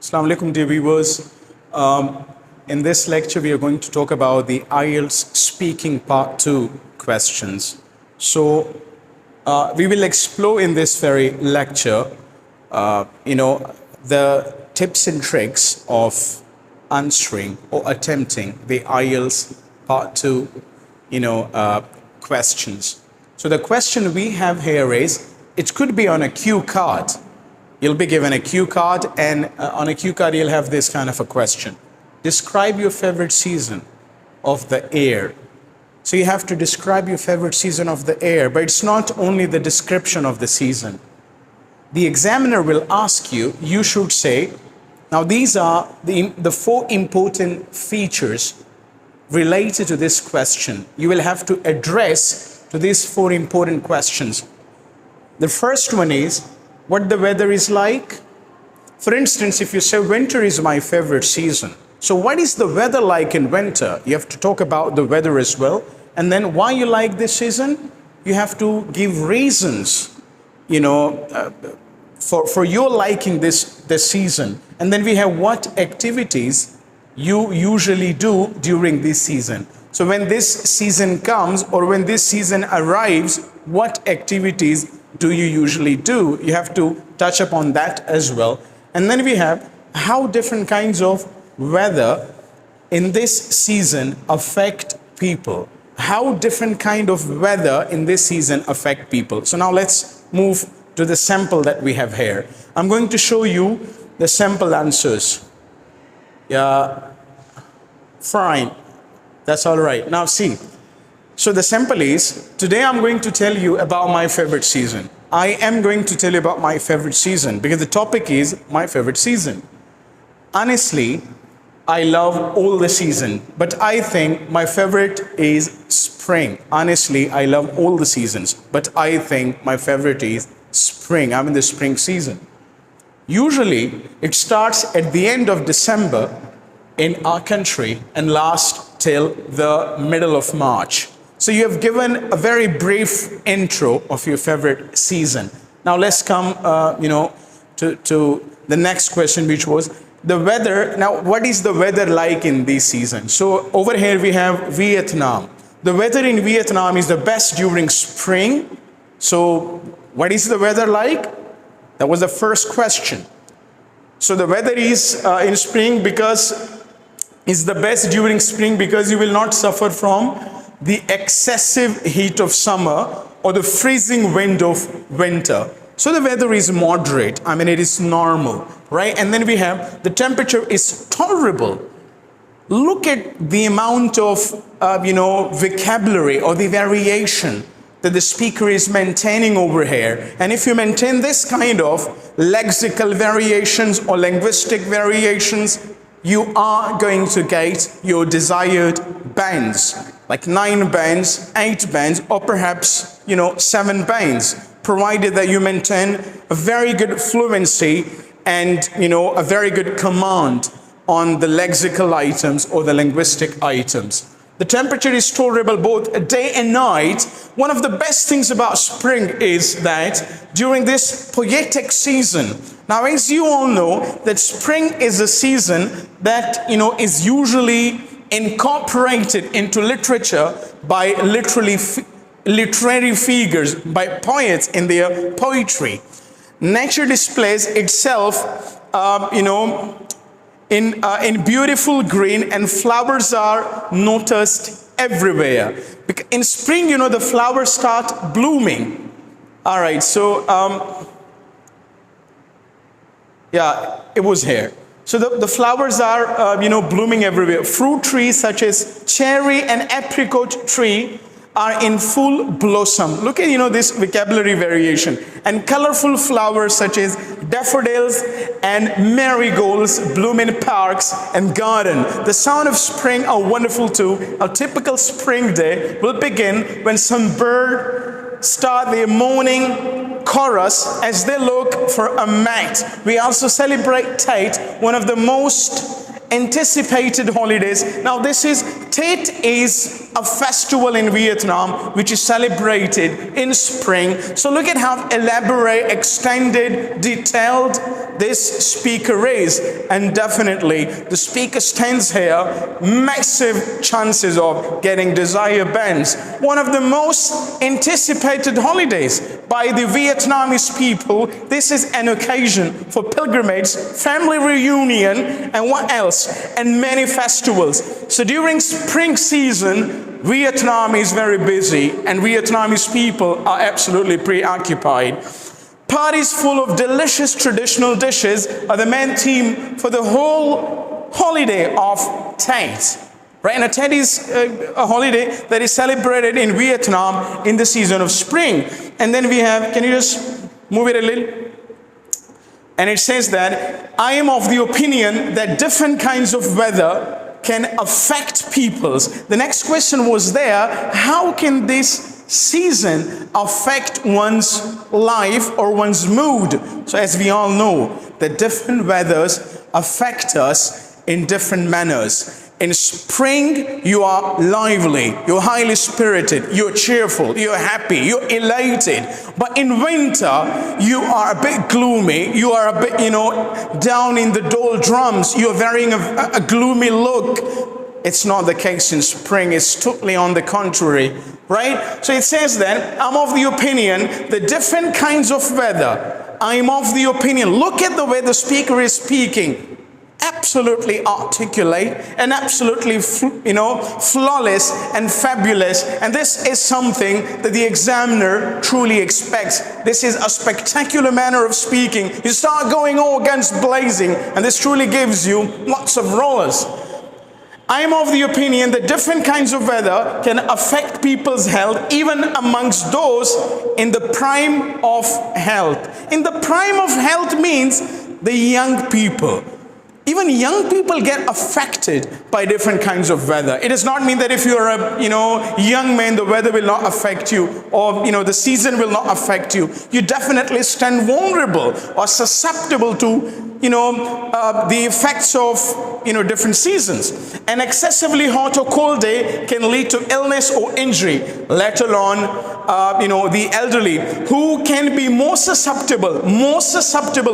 Assalamu alaikum, dear viewers. In this lecture, we are going to talk about the IELTS Speaking Part 2 questions. So, we will explore in this very lecture, the tips and tricks of answering or attempting the IELTS Part 2, questions. So, the question we have here is, it could be on a cue card. You'll be given a cue card, and on a cue card, you'll have this kind of a question. Describe your favorite season of the year. So you have to describe your favorite season of the year, but it's not only the description of the season. The examiner will ask you, you should say, now these are the four important features related to this question. You will have to address to these four important questions. The first one is, what the weather is like. For instance, if you say winter is my favorite season, so what is the weather like in winter? You have to talk about the weather as well. And then why you like this season? You have to give reasons, for your liking this season. And then we have what activities you usually do during this season. So when this season comes or when this season arrives, what activities do you usually do? You have to touch upon that as well. And then we have how different kinds of weather in this season affect people. How different kind of weather in this season affect people. So now let's move to the sample that we have here. I'm going to show you the sample answers. Yeah, fine. That's all right. Now see. So the sample is, today I'm going to tell you about my favorite season. I am going to tell you about my favorite season because the topic is my favorite season. Honestly, I love all the season, but I think my favorite is spring. Honestly, I love all the seasons, but I think my favorite is spring. I'm in the spring season. Usually, it starts at the end of December in our country and lasts till the middle of March. So you have given a very brief intro of your favorite season. Now let's come, to the next question, which was the weather. Now, what is the weather like in this season? So over here we have Vietnam. The weather in Vietnam is the best during spring. So what is the weather like? That was the first question. So the weather is in spring because it's the best during spring because you will not suffer from the excessive heat of summer or the freezing wind of winter. So the weather is moderate. I mean, it is normal, right? And then we have the temperature is tolerable. Look at the amount of, vocabulary or the variation that the speaker is maintaining over here. And if you maintain this kind of lexical variations or linguistic variations, you are going to get your desired bands, like 9 bands, 8 bands, or perhaps, 7 bands, provided that you maintain a very good fluency and, a very good command on the lexical items or the linguistic items. The temperature is tolerable both day and night. One of the best things about spring is that during this poetic season, now as you all know that spring is a season that is usually incorporated into literature by literary figures, by poets in their poetry. Nature displays itself in beautiful green, and flowers are noticed everywhere. In spring, the flowers start blooming. All right, so it was here. So the flowers are blooming everywhere. Fruit trees such as cherry and apricot tree are in full blossom. Look at this vocabulary variation. And colorful flowers such as daffodils and marigolds bloom in parks and garden. The sound of spring are wonderful too. A typical spring day will begin when some bird start their morning chorus as they look for a mate. We also celebrate Tet, one of the most anticipated holidays. Now Tet is a festival in Vietnam which is celebrated in spring. So look at how elaborate, extended, detailed this speaker is. and definitely the speaker stands here, massive chances of getting desire bands. One of the most anticipated holidays by the Vietnamese people. This is an occasion for pilgrimage, family reunion, and what else? And many festivals. So during spring season, Vietnam is very busy and Vietnamese people are absolutely preoccupied. Parties full of delicious traditional dishes are the main theme for the whole holiday of Tet. Right? And Tet is a holiday that is celebrated in Vietnam in the season of spring. And then we have, can you just move it a little? And it says that, I am of the opinion that different kinds of weather can affect people's. The next question was there, how can this season affect one's life or one's mood? So as we all know, the different weathers affect us in different manners. In spring, you are lively, you're highly spirited, you're cheerful, you're happy, you're elated. But in winter, you are a bit gloomy, you are a bit, down in the doldrums, you're wearing a gloomy look. It's not the case in spring, it's totally on the contrary, right? So it says then, I'm of the opinion, the different kinds of weather, I'm of the opinion, look at the way the speaker is speaking. Absolutely articulate and absolutely, flawless and fabulous. And this is something that the examiner truly expects. This is a spectacular manner of speaking. You start going all guns blazing, and this truly gives you lots of rollers. I am of the opinion that different kinds of weather can affect people's health, even amongst those in the prime of health. In the prime of health means the young people. Even young people get affected by different kinds of weather. It does not mean that if you're a young man, the weather will not affect you, or the season will not affect you. You definitely stand vulnerable or susceptible to the effects of different seasons. An excessively hot or cold day can lead to illness or injury, let alone the elderly, who can be more susceptible.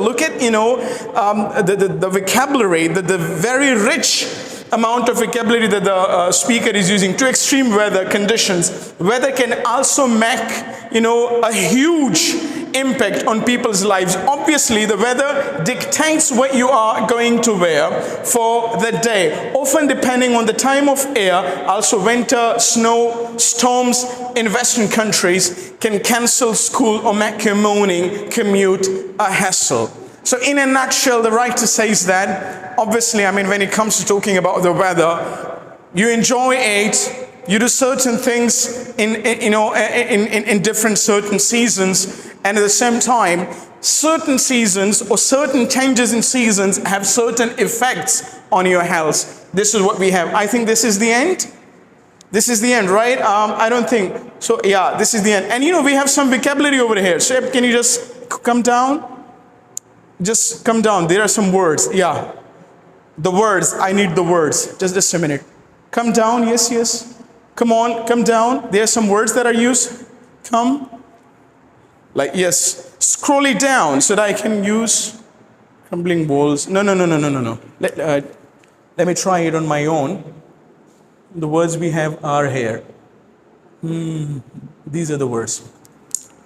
Look at the vocabulary, the very rich amount of vocabulary that the speaker is using to extreme weather conditions. Weather can also make a huge impact on people's lives. Obviously, the weather dictates what you are going to wear for the day, often depending on the time of year. Also, winter, snow, storms in Western countries can cancel school or make your morning commute a hassle. So in a nutshell, the writer says that, obviously, when it comes to talking about the weather, you enjoy it, you do certain things in different certain seasons, and at the same time, certain seasons or certain changes in seasons have certain effects on your health. This is what we have. I think this is the end. This is the end, right? I don't think so. Yeah, this is the end. And we have some vocabulary over here. Shep, can you just come down? Just come down. There are some words. Yeah. The words. I need the words. Just a minute. Come down. Yes. Come on. Come down. There are some words that are used. Come. Like, yes. Scroll it down so that I can use crumbling balls. No. Let me try it on my own. The words we have are here. These are the words.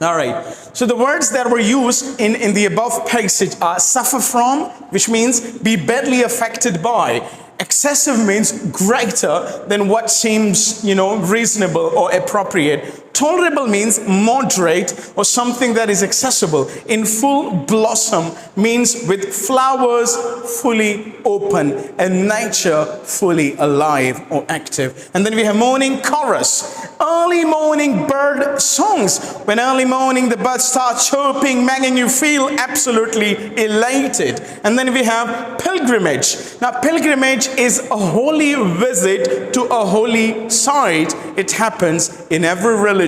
All right. So the words that were used in the above passage are suffer from, which means be badly affected by. Excessive means greater than what seems, reasonable or appropriate. Tolerable means moderate or something that is accessible. In full blossom means with flowers fully open and nature fully alive or active. And then we have morning chorus. Early morning bird songs. When early morning the birds start chirping, making you feel absolutely elated. And then we have pilgrimage. Now pilgrimage is a holy visit to a holy site. It happens in every religion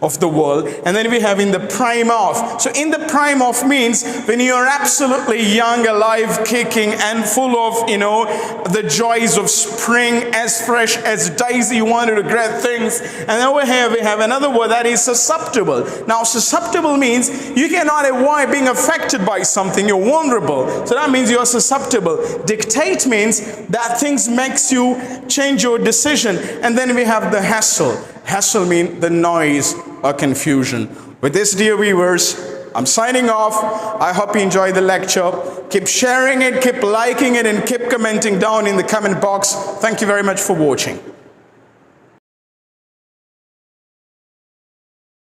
of the world. And then we have in the prime of. So in the prime of means when you are absolutely young, alive, kicking, and full of, the joys of spring, as fresh as daisy, you wanted to grab things. And over here we have another word that is susceptible. Now susceptible means you cannot avoid being affected by something. You're vulnerable. So that means you're susceptible. comfortable. Dictate means that things makes you change your decision. And then we have the hassle. Hassle means the noise or confusion. With this, dear viewers, I'm signing off. I hope you enjoy the lecture. Keep sharing it, keep liking it, and keep commenting down in the comment box. Thank you very much for watching.